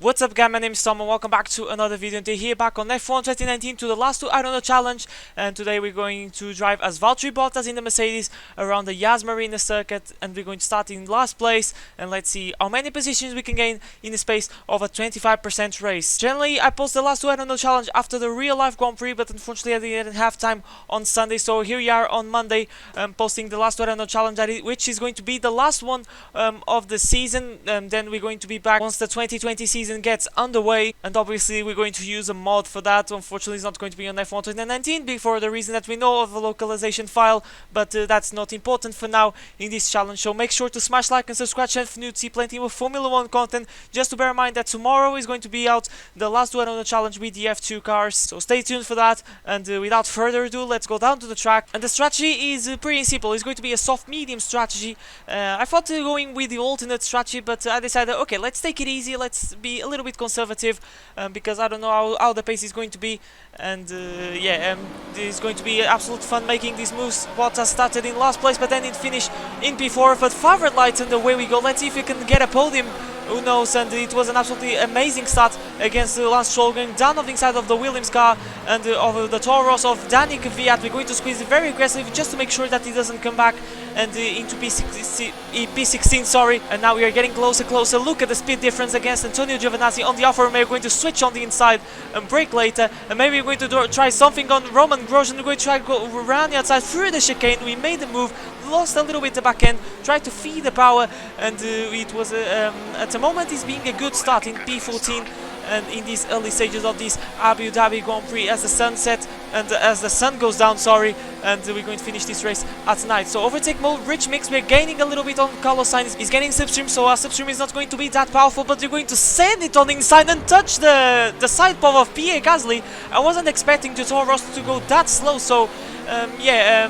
What's up guys, my name is Tom and welcome back to another video. Today here back on F1 2019 to the last two I don't know challenge, and today we're going to drive as Valtteri Bottas in the Mercedes around the Yas Marina circuit, and we're going to start in last place, and let's see how many positions we can gain in the space of a 25% race. Generally I post the last two I don't know challenge after the real life Grand Prix, but unfortunately I didn't have time on Sunday, so here we are on Monday posting the last two I don't know challenge, which is going to be the last one of the season. Then we're going to be back once the 2020 season gets underway, and obviously we're going to use a mod for that. Unfortunately it's not going to be on F1 2019 for the reason that we know of a localization file, but that's not important for now in this challenge. So make sure to smash like and subscribe if you're new to see plenty more Formula 1 content. Just to bear in mind that tomorrow is going to be out the last one on the challenge with the F2 cars, so stay tuned for that. And without further ado, let's go down to the track. And the strategy is pretty simple. It's going to be a soft medium strategy. I thought going with the alternate strategy, but I decided okay, let's take it easy, let's be a little bit conservative, because I don't know how the pace is going to be. And it's going to be absolute fun making these moves. Bottas started in last place but then it finished in P4, but favorite lights, and away we go. Let's see if we can get a podium. Who knows? And it was an absolutely amazing start against Lance Stroll, going down on the inside of the Williams car and of the Taurus of Daniel Kvyat. We're going to squeeze very aggressively just to make sure that he doesn't come back and into P16, sorry. And now we are getting closer. Look at the speed difference against Antonio Giovinazzi on the Alfa Romeo. We're going to switch on the inside and brake later, and maybe we're going to try something on Roman Grosjean. We're going to try to go around the outside through the chicane. We made the move, lost a little bit the back end, tried to feed the power, and it was at the moment it's being a good start in P14 and in these early stages of this Abu Dhabi Grand Prix as the sun sets and as the sun goes down, sorry. And we're going to finish this race at night. So overtake mode, rich mix, we're gaining a little bit on Carlos Sainz. He's getting slipstream, so our slipstream is not going to be that powerful, but we're going to send it on the inside and touch the side pod of Pierre Gasly. I wasn't expecting the Taurus to go that slow, so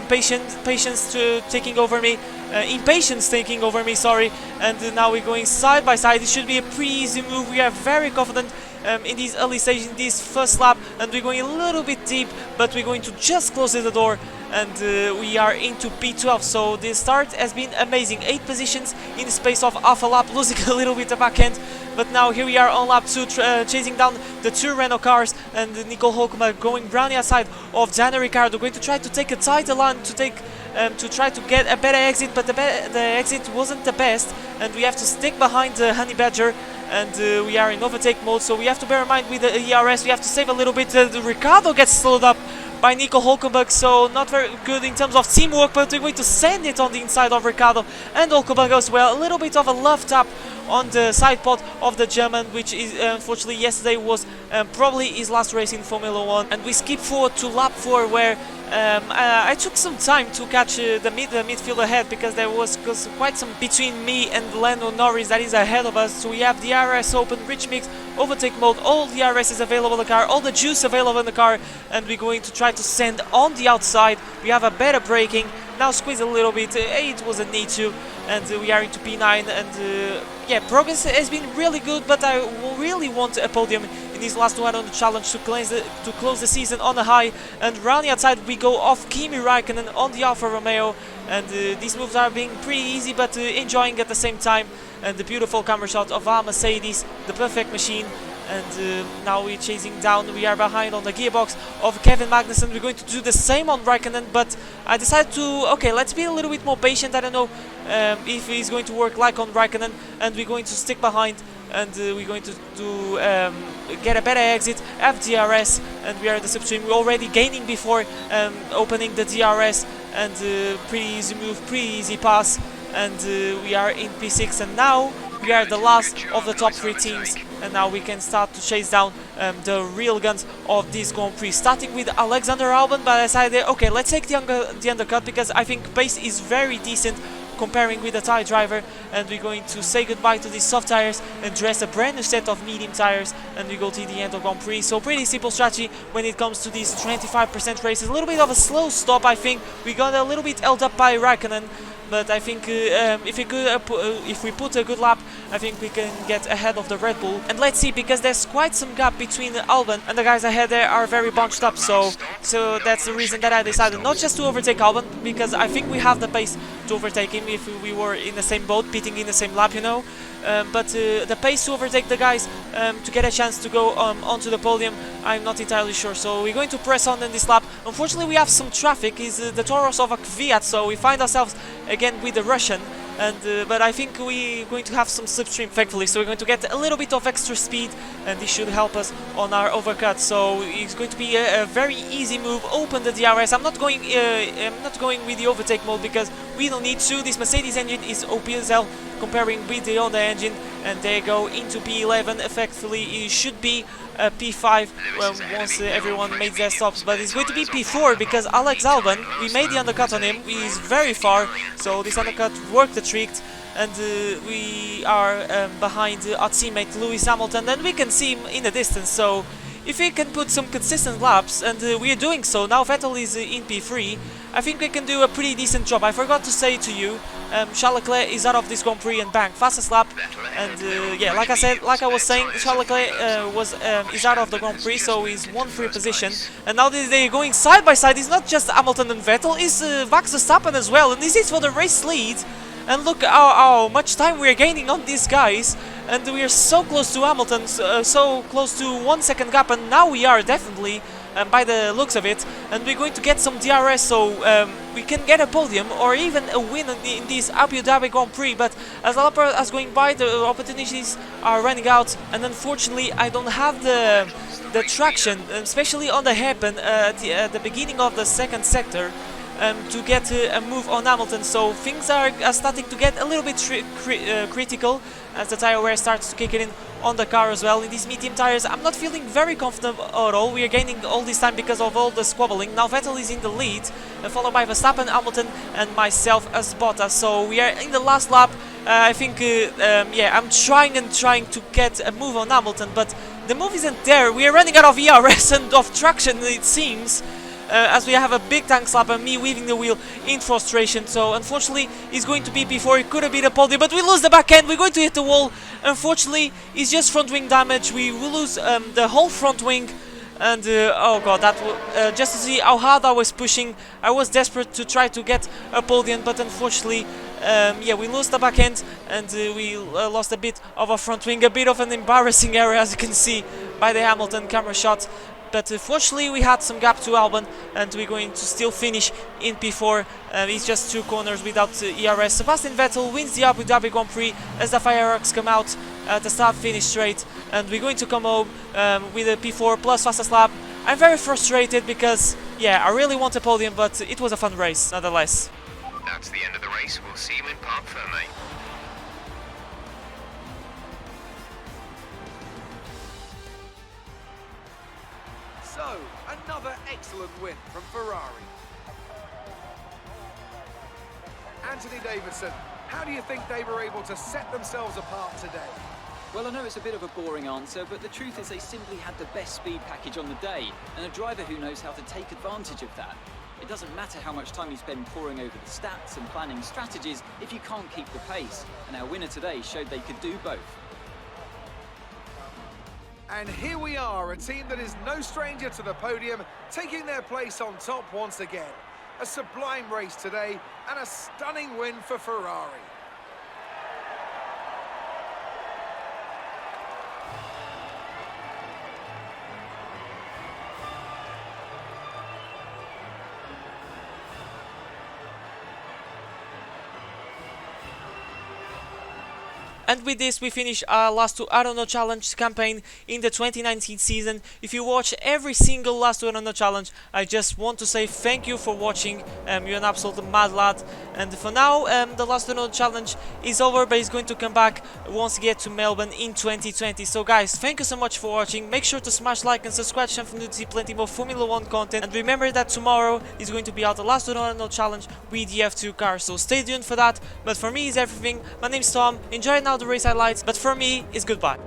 patience taking over me. Impatience taking over me, sorry. And now we're going side by side. It should be a pretty easy move. We are very confident in these early stages, in this first lap, and we're going a little bit deep, but we're going to just close the door, and we are into P12. So the start has been amazing. 8 positions in the space of half a lap, losing a little bit the back end, but now here we are on lap 2, chasing down the 2 Renault cars, and Nico Hulkenberg going round the outside of Daniel Ricciardo, going to try to take a tighter line to try to get a better exit, but the exit wasn't the best, and we have to stick behind the Honey Badger, and we are in overtake mode. So we have to bear in mind with the ERS, we have to save a little bit. Ricciardo gets slowed up by Nico Hulkenberg, so not very good in terms of teamwork, but we're going to send it on the inside of Ricciardo and Hulkenberg as well. A little bit of a love tap on the side pod of the German, which is unfortunately yesterday was probably his last race in Formula 1. And we skip forward to lap 4, where I took some time to catch the midfield ahead, because there was quite some between me and Lando Norris that is ahead of us. So we have the RS open, rich mix, overtake mode, all the RS is available in the car, all the juice available in the car, and we're going to try to send on the outside. We have a better braking, now squeeze a little bit, it wasn't need to, and we are into P9, and yeah, progress has been really good, but I really want a podium in this last one on the challenge to close the season on a high. And round the outside we go off Kimi Raikkonen on the Alfa Romeo, and these moves are being pretty easy, but enjoying at the same time. And the beautiful camera shot of our Mercedes, the perfect machine. And now we're chasing down, we are behind on the gearbox of Kevin Magnussen. We're going to do the same on Raikkonen, but I decided to, okay, let's be a little bit more patient. I don't know if he's going to work like on Raikkonen, and we're going to stick behind, and we're going to get a better exit, have DRS, and we are at the slipstream. We're already gaining before opening the DRS, and pretty easy move, pretty easy pass, and we are in P6, and now we are the last of the top 3 teams, and now we can start to chase down the real guns of this Grand Prix, starting with Alexander Albon. But I decided, okay, let's take the undercut, because I think pace is very decent comparing with the tire driver, and we're going to say goodbye to these soft tires and dress a brand new set of medium tires, and we go to the end of Grand Prix. So pretty simple strategy when it comes to these 25% races. A little bit of a slow stop, I think we got a little bit held up by Raikkonen, but I think if we put a good lap, I think we can get ahead of the Red Bull. And let's see, because there's quite some gap between Albon and the guys ahead there are very bunched up, so that's the reason that I decided not just to overtake Albon, because I think we have the pace to overtake him, same if we were in the same boat, pitting in the same lap, you know. But the pace to overtake the guys to get a chance to go onto the podium, I'm not entirely sure. So we're going to press on in this lap. Unfortunately, we have some traffic. Is the Toros of a Kvyat, so we find ourselves again with the Russian. And but I think we're going to have some slipstream, thankfully, so we're going to get a little bit of extra speed, and this should help us on our overcut. So it's going to be a very easy move. Open the DRS. I'm not going with the overtake mode because we don't need to. This Mercedes engine is OP as hell comparing with the Honda engine, and they go into P11. Effectively, it should be P5 once everyone made their stops, but it's going to be P4 because Alex Albon, we made the undercut on him. He's very far, so this undercut worked the trick, and we are behind our teammate Lewis Hamilton, and we can see him in the distance. So if we can put some consistent laps, and we are doing so now, Vettel is in P3. I think we can do a pretty decent job. I forgot to say to you, Charles Leclerc is out of this Grand Prix and bang, fastest lap. And yeah, like I was saying, Charles Leclerc is out of the Grand Prix, so he's won free position. And now they're going side by side. It's not just Hamilton and Vettel, it's Max Verstappen as well. And this is for the race lead. And look how much time we're gaining on these guys. And we are so close to Hamilton, so close to 1 second gap. And now we are definitely, by the looks of it, and we're going to get some DRS, so we can get a podium or even a win in this Abu Dhabi Grand Prix. But as the lap is going by, the opportunities are running out, and unfortunately I don't have the traction, especially on the hairpin at the beginning of the second sector, to get a move on Hamilton. So things are starting to get a little bit critical as the tire wear starts to kick in on the car as well. In these medium tires, I'm not feeling very confident at all. We are gaining all this time because of all the squabbling. Now Vettel is in the lead, followed by Verstappen, Hamilton, and myself as Bottas. So we are in the last lap. I think, yeah, I'm trying to get a move on Hamilton, but the move isn't there. We are running out of ERS and of traction, it seems. As we have a big tank slap and me weaving the wheel in frustration. So unfortunately it's going to be P4. It could have been a podium, but we lose the back end. We're going to hit the wall. Unfortunately it's just front wing damage. We will lose the whole front wing. And oh god, that just to see how hard I was pushing, I was desperate to try to get a podium, but unfortunately yeah, we lost the back end, and we lost a bit of a front wing. A bit of an embarrassing area, as you can see by the Hamilton camera shot. But fortunately we had some gap to Albon, and we're going to still finish in P4. It's just 2 corners without ERS. Sebastian Vettel wins the Abu Dhabi Grand Prix as the fireworks come out at the start-finish straight, and we're going to come home with a P4 plus fastest lap. I'm very frustrated because, yeah, I really want a podium, but it was a fun race nonetheless. That's the end of the race. We'll see you in Parc Fermé. So, another excellent win from Ferrari. Anthony Davidson, how do you think they were able to set themselves apart today? Well, I know it's a bit of a boring answer, but the truth is they simply had the best speed package on the day, and a driver who knows how to take advantage of that. It doesn't matter how much time you spend poring over the stats and planning strategies if you can't keep the pace, and our winner today showed they could do both. And here we are, a team that is no stranger to the podium, taking their place on top once again. A sublime race today, and a stunning win for Ferrari. And with this we finish our last two I Don't Know Challenge campaign in the 2019 season. If you watch every single last two I Don't Know Challenge, I just want to say thank you for watching. You're an absolute mad lad. And for now, the last I Don't Know Challenge is over, but it's going to come back once we get to Melbourne in 2020. So guys, thank you so much for watching. Make sure to smash like and subscribe for to see plenty more Formula 1 content. And remember that tomorrow is going to be out the last I Don't Know Challenge with the F2 car. So stay tuned for that. But for me, it's everything. My name's Tom. Enjoy now the race highlights, but for me, it's goodbye.